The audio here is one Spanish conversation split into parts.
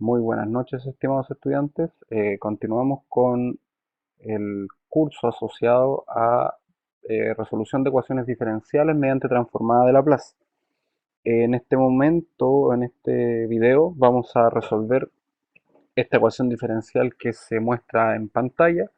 Muy buenas noches, estimados estudiantes. Continuamos con el curso asociado a resolución de ecuaciones diferenciales mediante transformada de Laplace. En este momento, en este video, vamos a resolver esta ecuación diferencial que se muestra en pantalla,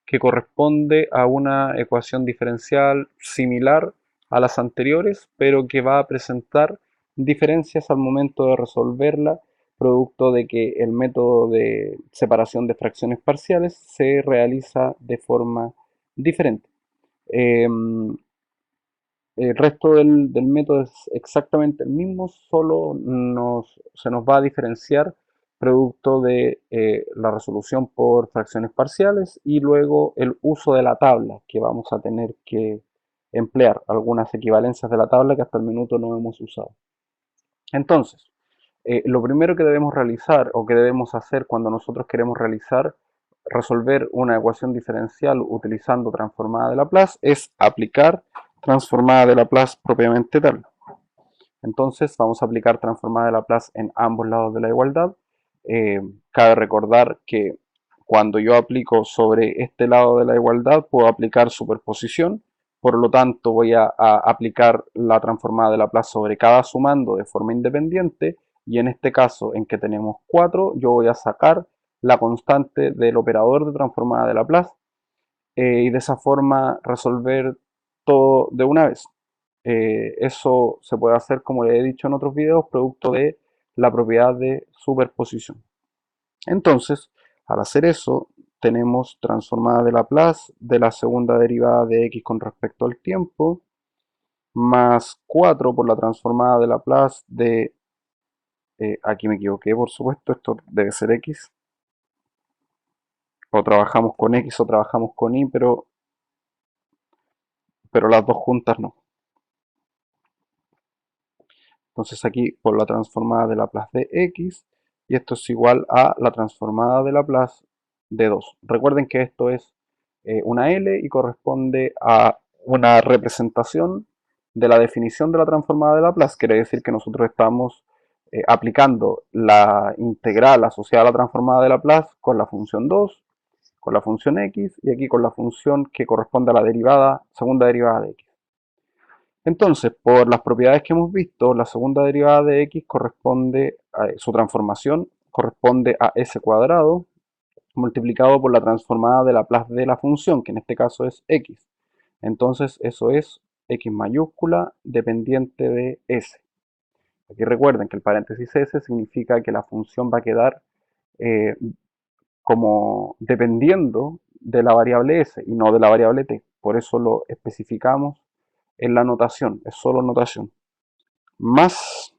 que corresponde a una ecuación diferencial similar a las anteriores, pero que va a presentar diferencias al momento de resolverla, producto de que el método de separación de fracciones parciales se realiza de forma diferente. El resto del método es exactamente el mismo, solo se nos va a diferenciar producto de la resolución por fracciones parciales y luego el uso de la tabla, que vamos a tener que emplear algunas equivalencias de la tabla que hasta el minuto no hemos usado. Entonces, lo primero que debemos realizar o que debemos hacer cuando nosotros queremos resolver una ecuación diferencial utilizando transformada de Laplace es aplicar transformada de Laplace propiamente tal. Entonces vamos a aplicar transformada de Laplace en ambos lados de la igualdad. Cabe recordar que cuando yo aplico sobre este lado de la igualdad puedo aplicar superposición, por lo tanto voy a aplicar la transformada de Laplace sobre cada sumando de forma independiente, y en este caso en que tenemos 4 yo voy a sacar la constante del operador de transformada de Laplace, y de esa forma resolver todo de una vez. Eso se puede hacer, como le he dicho en otros videos, producto de la propiedad de superposición. Entonces, al hacer eso, tenemos transformada de Laplace de la segunda derivada de x con respecto al tiempo, más 4 por la transformada de Laplace de, aquí me equivoqué por supuesto, esto debe ser x, o trabajamos con x o trabajamos con y, pero las dos juntas no. Entonces aquí por la transformada de Laplace de x, y esto es igual a la transformada de Laplace de 2. Recuerden que esto es una L y corresponde a una representación de la definición de la transformada de Laplace. Quiere decir que nosotros estamos aplicando la integral asociada a la transformada de Laplace con la función 2, con la función x, y aquí con la función que corresponde a la derivada, segunda derivada de x. Entonces, por las propiedades que hemos visto, la segunda derivada de x corresponde a su transformación, corresponde a s cuadrado multiplicado por la transformada de Laplace de la función, que en este caso es x. Entonces, eso es x mayúscula dependiente de s. Aquí recuerden que el paréntesis s significa que la función va a quedar eh, como dependiendo de la variable s y no de la variable t. Por eso lo especificamos en la notación, es solo notación. Más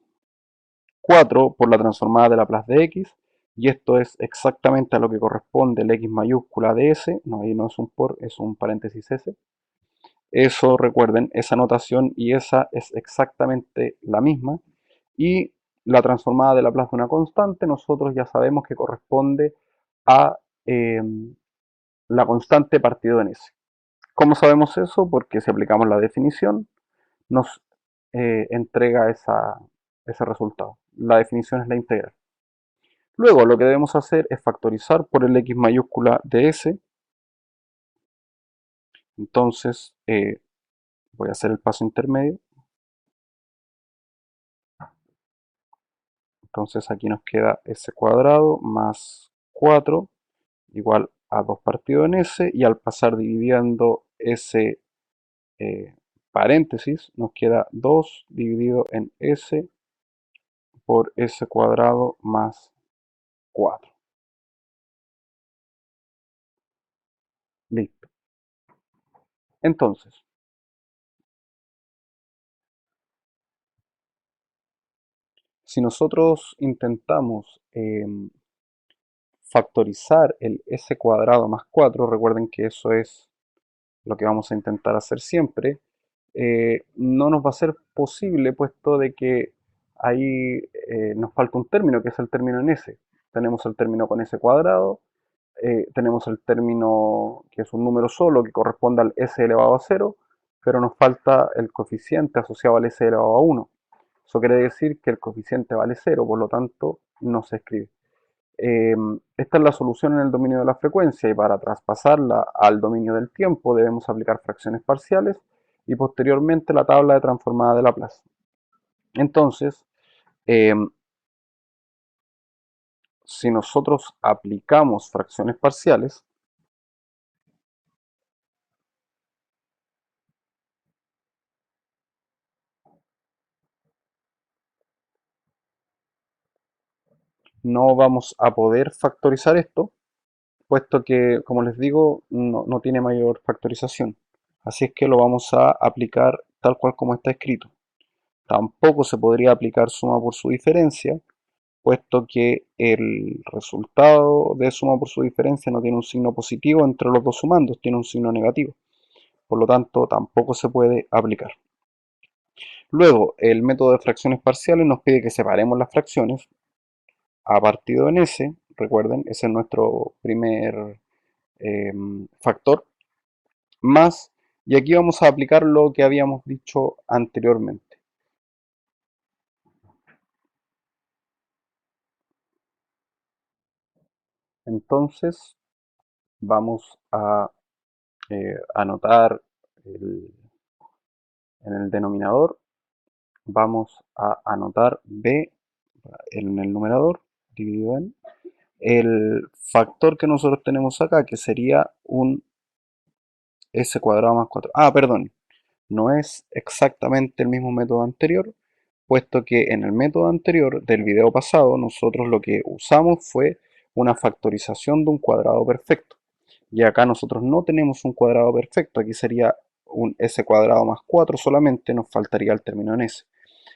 4 por la transformada de Laplace de x, y esto es exactamente a lo que corresponde el x mayúscula de s, no, ahí no es un por, es un paréntesis s. Eso recuerden, esa notación y esa es exactamente la misma, y la transformada de Laplace de una constante nosotros ya sabemos que corresponde a la constante partido en s. ¿Cómo sabemos eso? Porque si aplicamos la definición nos entrega ese resultado. La definición es la integral. Luego lo que debemos hacer es factorizar por el x mayúscula de s. Entonces voy a hacer el paso intermedio. Entonces aquí nos queda s cuadrado más 4 igual a 2 partido en s, y al pasar dividiendo ese paréntesis nos queda 2 dividido en s por s cuadrado más 4. Listo. Entonces, si nosotros intentamos factorizar el s cuadrado más 4, recuerden que eso es lo que vamos a intentar hacer siempre, no nos va a ser posible puesto de que ahí nos falta un término, que es el término en s. Tenemos el término con s cuadrado, tenemos el término que es un número solo que corresponde al s elevado a 0, pero nos falta el coeficiente asociado al s elevado a 1. Eso quiere decir que el coeficiente vale 0, por lo tanto no se escribe. esta es la solución en el dominio de la frecuencia y para traspasarla al dominio del tiempo debemos aplicar fracciones parciales y posteriormente la tabla de transformada de Laplace. Entonces, eh, si nosotros aplicamos fracciones parciales, no vamos a poder factorizar esto, puesto que, como les digo, no tiene mayor factorización. Así es que lo vamos a aplicar tal cual como está escrito. Tampoco se podría aplicar suma por su diferencia, puesto que el resultado de suma por su diferencia no tiene un signo positivo entre los dos sumandos, tiene un signo negativo. Por lo tanto, tampoco se puede aplicar. Luego, el método de fracciones parciales nos pide que separemos las fracciones a partido en S. Recuerden, ese es nuestro primer factor, más, y aquí vamos a aplicar lo que habíamos dicho anteriormente. Entonces, vamos a anotar en el denominador, vamos a anotar b en el numerador, dividido en el factor que nosotros tenemos acá, que sería un s cuadrado más 4. Ah, perdón, no es exactamente el mismo método anterior, puesto que en el método anterior del video pasado nosotros lo que usamos fue una factorización de un cuadrado perfecto. Y acá nosotros no tenemos un cuadrado perfecto, aquí sería un s cuadrado más 4 solamente, nos faltaría el término en s.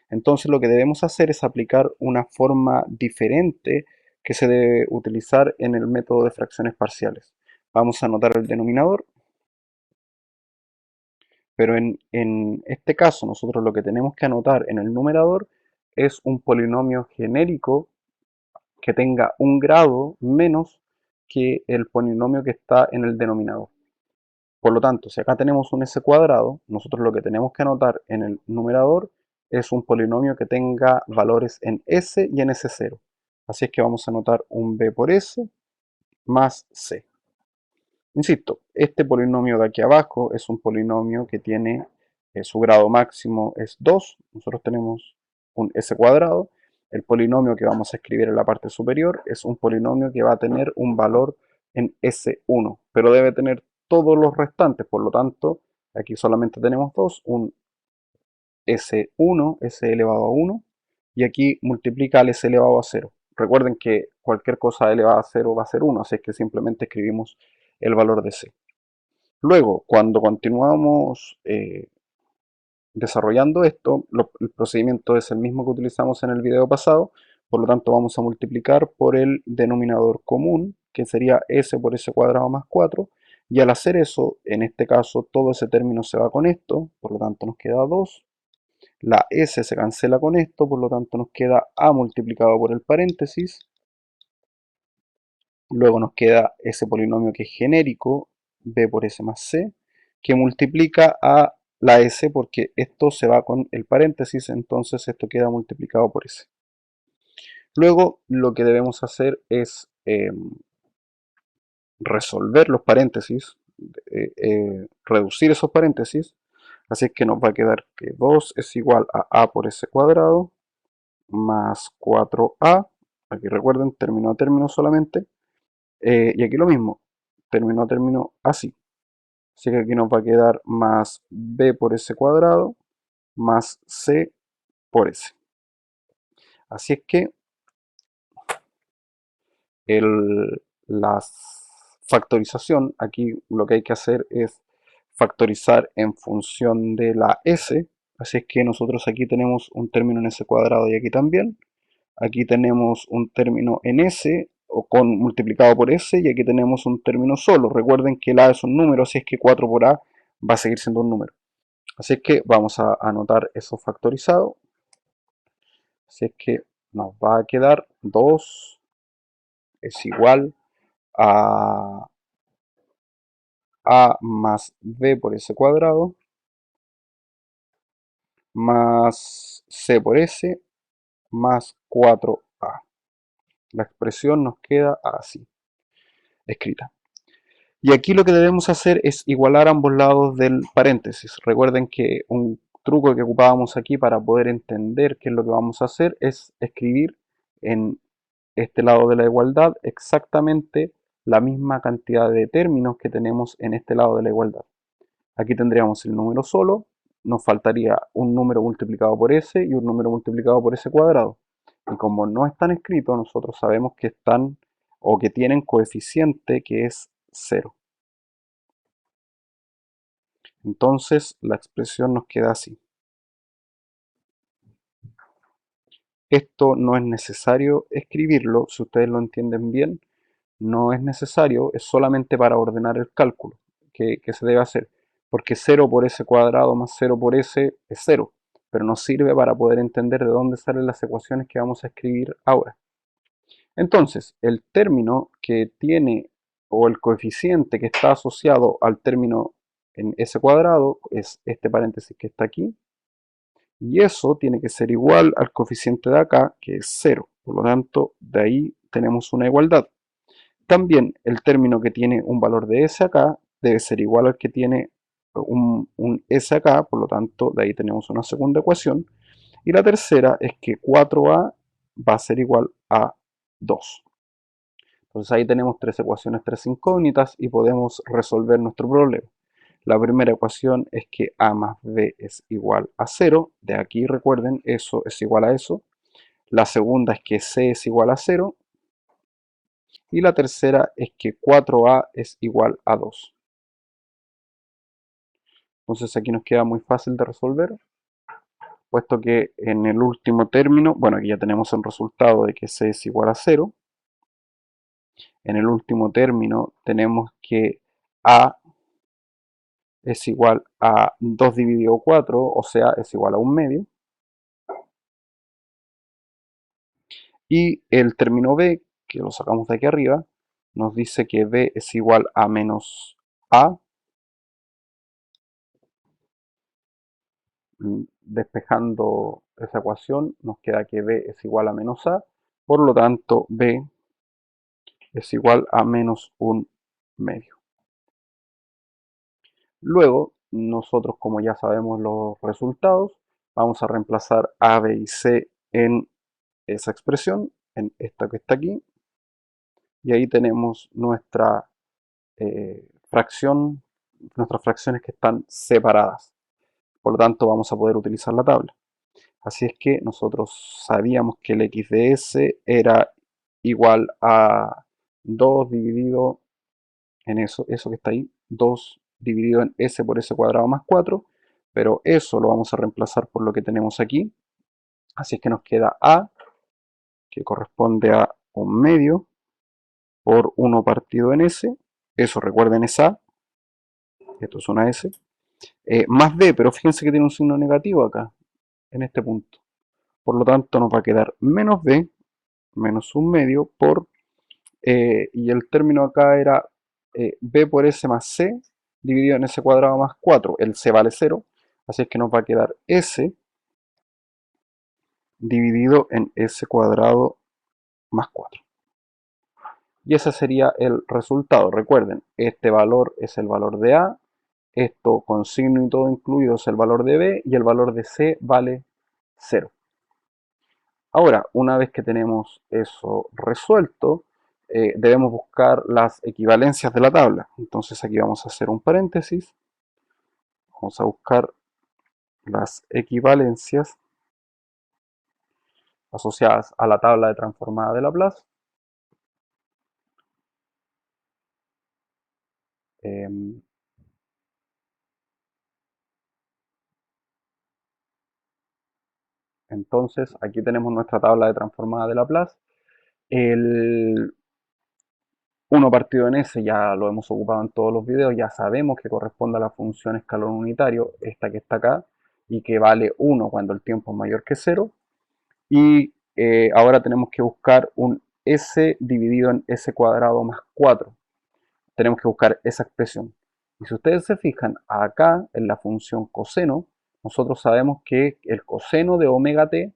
Entonces lo que debemos hacer es aplicar una forma diferente que se debe utilizar en el método de fracciones parciales. Vamos a anotar el denominador, pero en este caso nosotros lo que tenemos que anotar en el numerador es un polinomio genérico que tenga un grado menos que el polinomio que está en el denominador. Por lo tanto, si acá tenemos un s cuadrado, nosotros lo que tenemos que anotar en el numerador es un polinomio que tenga valores en s y en s0. Así es que vamos a anotar un b por s más c. Insisto, este polinomio de aquí abajo es un polinomio que tiene su grado máximo es 2. Nosotros tenemos un s cuadrado. El polinomio que vamos a escribir en la parte superior es un polinomio que va a tener un valor en S1, pero debe tener todos los restantes. Por lo tanto, aquí solamente tenemos dos, un S1, S elevado a 1, y aquí multiplica al S elevado a 0. Recuerden que cualquier cosa elevada a 0 va a ser 1, así es que simplemente escribimos el valor de C. Luego, cuando continuamos desarrollando esto, el procedimiento es el mismo que utilizamos en el video pasado, por lo tanto vamos a multiplicar por el denominador común, que sería s por s cuadrado más 4, y al hacer eso, en este caso todo ese término se va con esto, por lo tanto nos queda 2, la s se cancela con esto, por lo tanto nos queda a multiplicado por el paréntesis, luego nos queda ese polinomio que es genérico, b por s más c, que multiplica a la s porque esto se va con el paréntesis, entonces esto queda multiplicado por s. Luego lo que debemos hacer es resolver los paréntesis, reducir esos paréntesis, así es que nos va a quedar que 2 es igual a por s cuadrado más 4a, aquí recuerden término a término solamente, y aquí lo mismo, término a término así. Así que aquí nos va a quedar más b por s cuadrado más c por s. Así es que la factorización, aquí lo que hay que hacer es factorizar en función de la s. Así es que nosotros aquí tenemos un término en s cuadrado y aquí también. Aquí tenemos un término en s o con multiplicado por s y aquí tenemos un término solo. Recuerden que el a es un número, así es que 4 por a va a seguir siendo un número. Así es que vamos a anotar eso factorizado. Así es que nos va a quedar 2 es igual a a más b por s cuadrado más c por s más 4a. La expresión nos queda así, escrita. Y aquí lo que debemos hacer es igualar ambos lados del paréntesis. Recuerden que un truco que ocupábamos aquí para poder entender qué es lo que vamos a hacer es escribir en este lado de la igualdad exactamente la misma cantidad de términos que tenemos en este lado de la igualdad. Aquí tendríamos el número solo, nos faltaría un número multiplicado por s y un número multiplicado por s cuadrado. Y como no están escritos, nosotros sabemos que están o que tienen coeficiente que es 0. Entonces la expresión nos queda así. Esto no es necesario escribirlo, si ustedes lo entienden bien, no es necesario, es solamente para ordenar el cálculo que se debe hacer. Porque 0 por s cuadrado más 0 por s es 0, pero nos sirve para poder entender de dónde salen las ecuaciones que vamos a escribir ahora. Entonces, el término que tiene, o el coeficiente que está asociado al término en s cuadrado, es este paréntesis que está aquí, y eso tiene que ser igual al coeficiente de acá, que es 0. Por lo tanto, de ahí tenemos una igualdad. También el término que tiene un valor de s acá debe ser igual al que tiene un s acá, por lo tanto, de ahí tenemos una segunda ecuación. Y la tercera es que 4a va a ser igual a 2. Entonces ahí tenemos tres ecuaciones, tres incógnitas y podemos resolver nuestro problema. La primera ecuación es que a más b es igual a 0. De aquí recuerden, eso es igual a eso. La segunda es que c es igual a 0. Y la tercera es que 4a es igual a 2. Entonces aquí nos queda muy fácil de resolver, puesto que en el último término, bueno, aquí ya tenemos el resultado de que c es igual a 0. En el último término tenemos que a es igual a 2 dividido 4, o sea, es igual a 1/2. Y el término b, que lo sacamos de aquí arriba, nos dice que b es igual a menos a. Despejando esa ecuación, nos queda que b es igual a menos a. Por lo tanto, b es igual a menos 1/2. Luego, nosotros, como ya sabemos los resultados, vamos a reemplazar a, b y c en esa expresión, en esta que está aquí, y ahí tenemos nuestra fracción, nuestras fracciones que están separadas. Por lo tanto, vamos a poder utilizar la tabla. Así es que nosotros sabíamos que el x de s era igual a 2 dividido en eso que está ahí, 2 dividido en s por s cuadrado más 4, pero eso lo vamos a reemplazar por lo que tenemos aquí. Así es que nos queda a, que corresponde a 1/2 por 1 partido en s, eso recuerden es a, esto es una s, más b, pero fíjense que tiene un signo negativo acá, en este punto. Por lo tanto nos va a quedar menos b, menos 1/2 por, y el término acá era b por s más c, dividido en s cuadrado más 4, el c vale 0, así es que nos va a quedar s dividido en s cuadrado más 4. Y ese sería el resultado. Recuerden, este valor es el valor de a, esto con signo y todo incluido es el valor de b, y el valor de c vale 0. Ahora, una vez que tenemos eso resuelto, debemos buscar las equivalencias de la tabla. Entonces aquí vamos a hacer un paréntesis. Vamos a buscar las equivalencias asociadas a la tabla de transformada de Laplace. Entonces aquí tenemos nuestra tabla de transformada de Laplace. El 1 partido en S ya lo hemos ocupado en todos los videos, ya sabemos que corresponde a la función escalón unitario, esta que está acá, y que vale 1 cuando el tiempo es mayor que 0. Y ahora tenemos que buscar un S dividido en S cuadrado más 4. Tenemos que buscar esa expresión. Y si ustedes se fijan, acá en la función coseno, nosotros sabemos que el coseno de omega t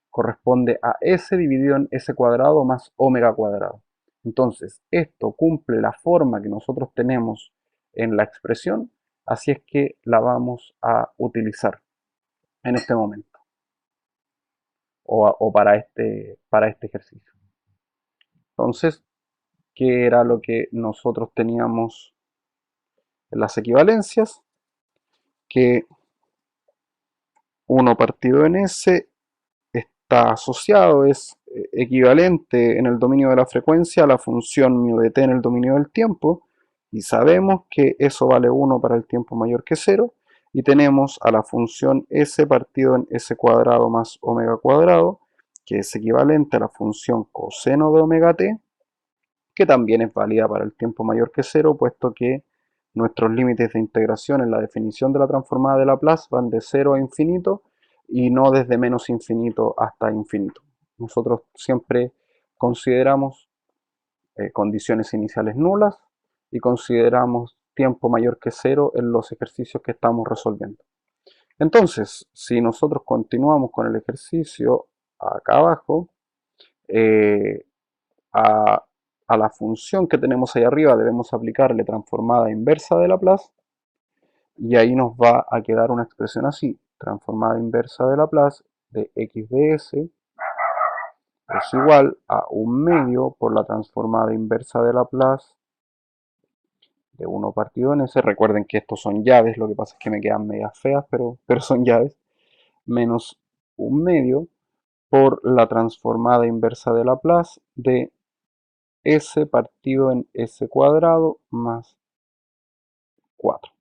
corresponde a S dividido en S cuadrado más omega cuadrado. Entonces, esto cumple la forma que nosotros tenemos en la expresión, así es que la vamos a utilizar en este momento o para este ejercicio. Entonces, ¿qué era lo que nosotros teníamos en las equivalencias? Que 1 partido en S está asociado, es equivalente en el dominio de la frecuencia a la función μ de t en el dominio del tiempo, y sabemos que eso vale 1 para el tiempo mayor que 0, y tenemos a la función s partido en s cuadrado más omega cuadrado, que es equivalente a la función coseno de omega t, que también es válida para el tiempo mayor que 0, puesto que nuestros límites de integración en la definición de la transformada de Laplace van de 0 a infinito y no desde menos infinito hasta infinito. Nosotros siempre consideramos condiciones iniciales nulas y consideramos tiempo mayor que 0 en los ejercicios que estamos resolviendo. Entonces, si nosotros continuamos con el ejercicio acá abajo, eh, a, a la función que tenemos ahí arriba debemos aplicarle transformada inversa de Laplace, y ahí nos va a quedar una expresión así: transformada inversa de Laplace de x de s es igual a 1/2 por la transformada inversa de Laplace de 1 partido en s. Recuerden que estos son llaves, lo que pasa es que me quedan medias feas, pero son llaves, menos 1/2 por la transformada inversa de Laplace de s partido en s cuadrado más 4.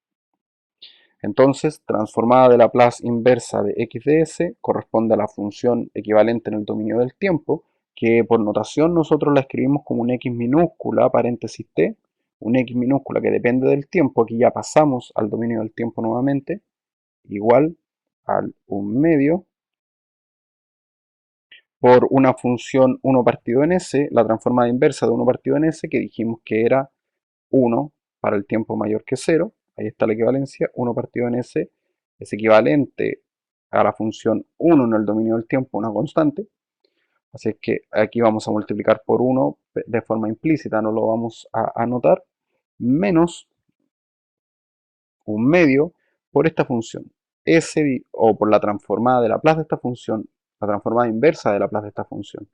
Entonces, transformada de Laplace inversa de x de s corresponde a la función equivalente en el dominio del tiempo, que por notación nosotros la escribimos como un x minúscula, paréntesis t, un x minúscula que depende del tiempo. Aquí ya pasamos al dominio del tiempo nuevamente, igual al 1/2 por una función 1 partido en s, la transformada inversa de 1 partido en s, que dijimos que era 1 para el tiempo mayor que 0. Ahí está la equivalencia: 1 partido en s es equivalente a la función 1 en el dominio del tiempo, una constante. Así es que aquí vamos a multiplicar por 1 de forma implícita, no lo vamos a anotar, menos 1/2 por esta función s, o por la transformada de Laplace de esta función, la transformada inversa de Laplace de esta función,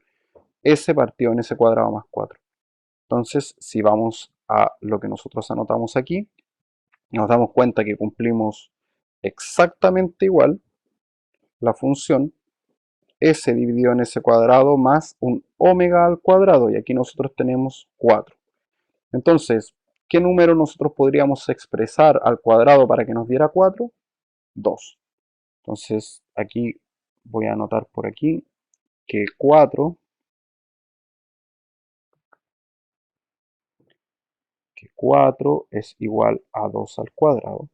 s partido en s cuadrado más 4. Entonces, si vamos a lo que nosotros anotamos aquí, nos damos cuenta que cumplimos exactamente igual la función s dividido en s cuadrado más un omega al cuadrado, y aquí nosotros tenemos 4. Entonces, ¿qué número nosotros podríamos expresar al cuadrado para que nos diera 4? 2. Entonces, aquí voy a anotar por aquí que 4 es igual a 2 al cuadrado.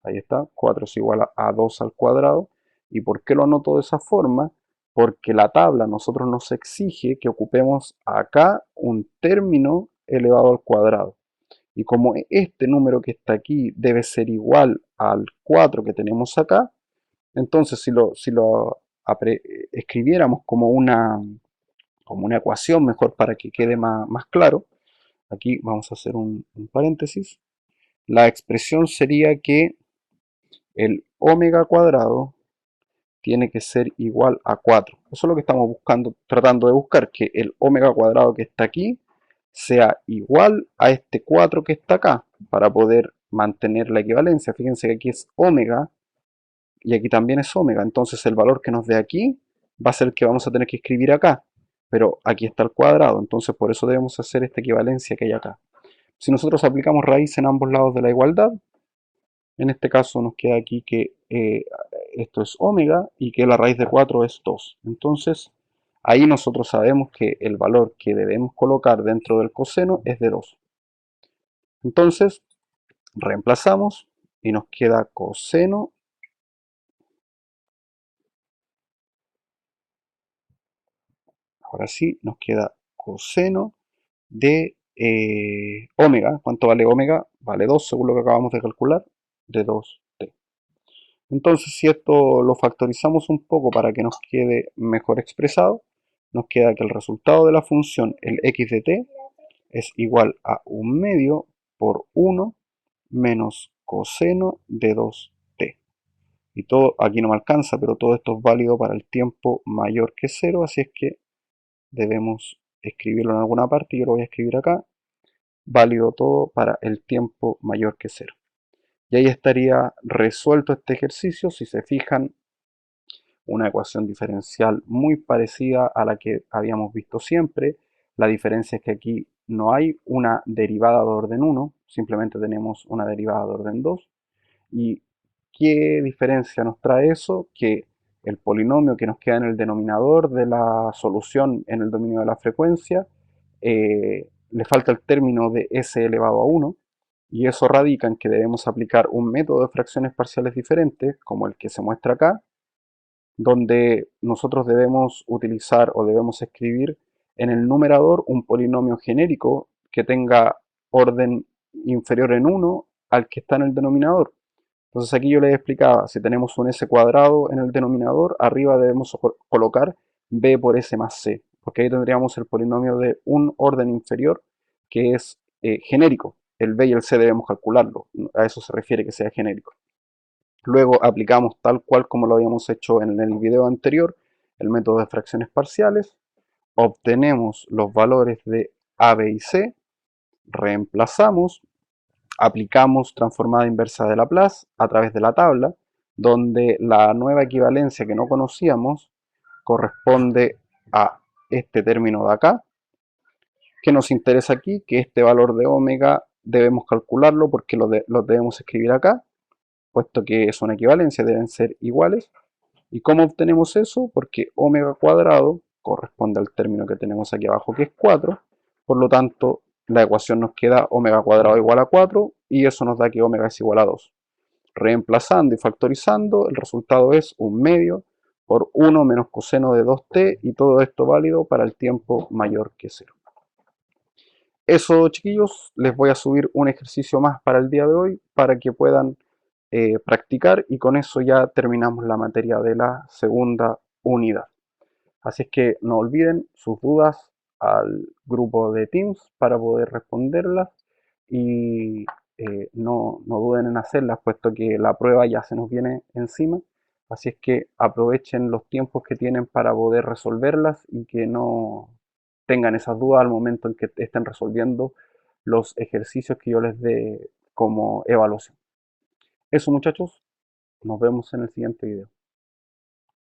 Ahí está, 4 es igual a 2 al cuadrado. ¿Y por qué lo anoto de esa forma? Porque la tabla nosotros nos exige que ocupemos acá un término elevado al cuadrado. Y como este número que está aquí debe ser igual al 4 que tenemos acá, entonces si lo escribiéramos como una ecuación, mejor para que quede más claro, aquí vamos a hacer un paréntesis, la expresión sería que el omega cuadrado tiene que ser igual a 4. Eso es lo que estamos buscando, tratando de buscar, que el omega cuadrado que está aquí sea igual a este 4 que está acá, para poder mantener la equivalencia. Fíjense que aquí es omega y aquí también es omega, entonces el valor que nos dé aquí va a ser el que vamos a tener que escribir acá, pero aquí está el cuadrado, entonces por eso debemos hacer esta equivalencia que hay acá. Si nosotros aplicamos raíz en ambos lados de la igualdad, en este caso nos queda aquí que esto es omega y que la raíz de 4 es 2. Entonces, ahí nosotros sabemos que el valor que debemos colocar dentro del coseno es de 2. Entonces, reemplazamos y nos queda coseno ahora sí, nos queda coseno de omega. ¿Cuánto vale omega? Vale 2 según lo que acabamos de calcular, de 2t. Entonces, si esto lo factorizamos un poco para que nos quede mejor expresado, nos queda que el resultado de la función, el x de t, es igual a 1/2 por 1 menos coseno de 2t. Y todo, aquí no me alcanza, pero todo esto es válido para el tiempo mayor que 0, así es que debemos escribirlo en alguna parte. Yo lo voy a escribir acá, válido todo para el tiempo mayor que 0. Y ahí estaría resuelto este ejercicio. Si se fijan, una ecuación diferencial muy parecida a la que habíamos visto siempre. La diferencia es que aquí no hay una derivada de orden 1, simplemente tenemos una derivada de orden 2. ¿Y qué diferencia nos trae eso? Que el polinomio que nos queda en el denominador de la solución en el dominio de la frecuencia, le falta el término de s elevado a 1, y eso radica en que debemos aplicar un método de fracciones parciales diferentes, como el que se muestra acá, donde nosotros debemos utilizar o debemos escribir en el numerador un polinomio genérico que tenga orden inferior en 1 al que está en el denominador. Entonces aquí yo les explicaba, si tenemos un s cuadrado en el denominador, arriba debemos colocar b por s más c, porque ahí tendríamos el polinomio de un orden inferior que es genérico. El b y el c debemos calcularlo, a eso se refiere que sea genérico. Luego aplicamos tal cual como lo habíamos hecho en el video anterior, el método de fracciones parciales, obtenemos los valores de a, b y c, reemplazamos, aplicamos transformada inversa de Laplace a través de la tabla, donde la nueva equivalencia que no conocíamos corresponde a este término de acá, que nos interesa aquí, que este valor de omega debemos calcularlo porque lo debemos escribir acá, puesto que es una equivalencia, deben ser iguales. ¿Y cómo obtenemos eso? Porque omega cuadrado corresponde al término que tenemos aquí abajo, que es 4. Por lo tanto, la ecuación nos queda omega cuadrado igual a 4, y eso nos da que omega es igual a 2. Reemplazando y factorizando, el resultado es 1/2 por 1 menos coseno de 2t, y todo esto válido para el tiempo mayor que 0. Eso, chiquillos, les voy a subir un ejercicio más para el día de hoy para que puedan practicar, y con eso ya terminamos la materia de la segunda unidad. Así es que no olviden sus dudas al grupo de Teams para poder responderlas, y no duden en hacerlas, puesto que la prueba ya se nos viene encima. Así es que aprovechen los tiempos que tienen para poder resolverlas y que no tengan esas dudas al momento en que estén resolviendo los ejercicios que yo les dé como evaluación. Eso, muchachos, nos vemos en el siguiente video.